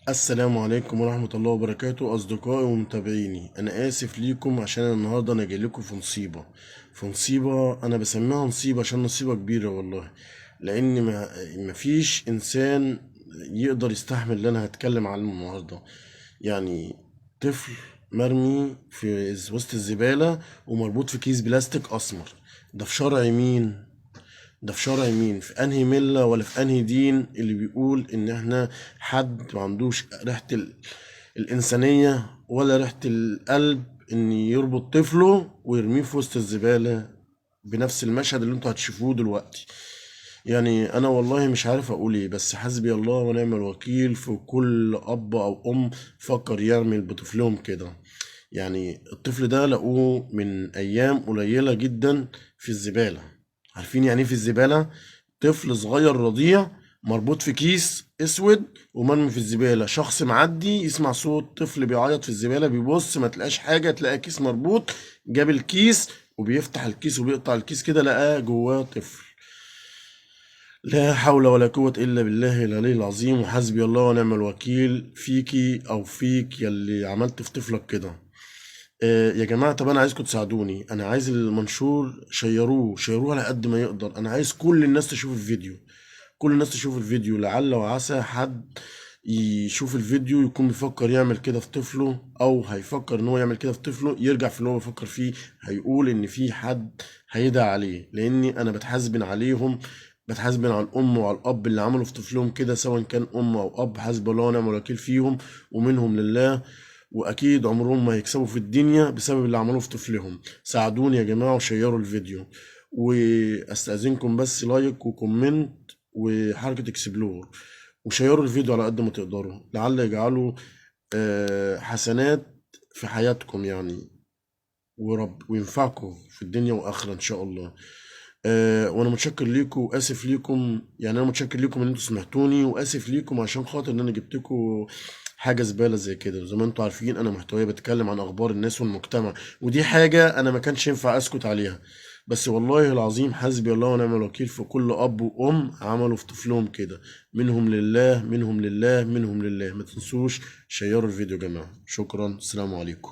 السلام عليكم ورحمة الله وبركاته أصدقائي ومتابعيني. أنا آسف ليكم عشان النهاردة أنا جاي لكم في نصيبة أنا بسميها نصيبة عشان نصيبة كبيرة والله. لأن ما فيش إنسان يقدر يستحمل اللي أنا هتكلم عنه النهاردة. يعني طفل مرمي في وسط الزبالة ومربوط في كيس بلاستيك أسمر. ده في شرع مين؟ ده في شرع مين؟ في انهي ملة ولا في انهي دين اللي بيقول ان احنا حد ما عندوش ريحة الانسانية ولا ريحة القلب ان يربط طفله ويرميه في وسط الزبالة بنفس المشهد اللي انتوا هتشوفوه دلوقتي؟ يعني انا والله مش عارف اقول ايه، بس حسبي الله ونعم الوكيل في كل اب او ام فكر يعمل بطفلهم كده. يعني الطفل ده لقوه من ايام قليلة جدا في الزبالة. عارفين يعني ايه في الزبالة؟ طفل صغير رضيع مربوط في كيس اسود ومرمي في الزبالة. شخص معدي يسمع صوت طفل بيعيط في الزبالة، بيبص ما تلاقاش حاجة، تلاقي كيس مربوط. جاب الكيس وبيفتح الكيس وبيقطع الكيس كده، لقاه جواه طفل. لا حول ولا قوة إلا بالله العلي العظيم، وحسبي الله ونعم الوكيل فيكي أو فيك يلي عملت في طفلك كده. يا جماعة، طب أنا عايزكم تساعدوني. أنا عايز المنشور شيروه على قد ما يقدر. أنا عايز كل الناس تشوف الفيديو، كل الناس تشوف الفيديو. لعل وعسى حد يشوف الفيديو يكون بيفكر يعمل كده في طفله، او هيفكر ان هو يعمل كده في طفله، يرجع في اللي هو بيفكر فيه، هيقول ان في حد هيدعي عليه. لاني انا بتحاسبن عليهم، بتحاسبن على الام وعلى الاب اللي عملوا في طفلهم كده، سواء كان ام او اب. حسب الله ونعم الوكيل فيهم ومنهم لله. واكيد عمرهم ما هيكسبوا في الدنيا بسبب اللي عملوه في طفلهم. ساعدوني يا جماعة وشيروا الفيديو. واستاذنكم بس لايك وكومنت وحركة اكسبلور، وشيروا الفيديو على قد ما تقدروا، لعل يجعلوا حسنات في حياتكم يعني، ورب وينفعكم في الدنيا واخرة ان شاء الله. وانا متشكر ليكم واسف ليكم. يعني انا متشكر ليكم ان انتوا سمعتوني، واسف ليكم عشان خاطر ان انا جبتكم حاجه زباله زي كده. زي ما انتوا عارفين انا محتوية بتكلم عن اخبار الناس والمجتمع، ودي حاجه انا ما كانش ينفع اسكت عليها. بس والله العظيم حسبي الله ونعم الوكيل في كل اب وام عملوا في طفلهم كده. منهم لله، منهم لله، منهم لله. ما تنسوش شيروا الفيديو يا جماعه. شكرا، السلام عليكم.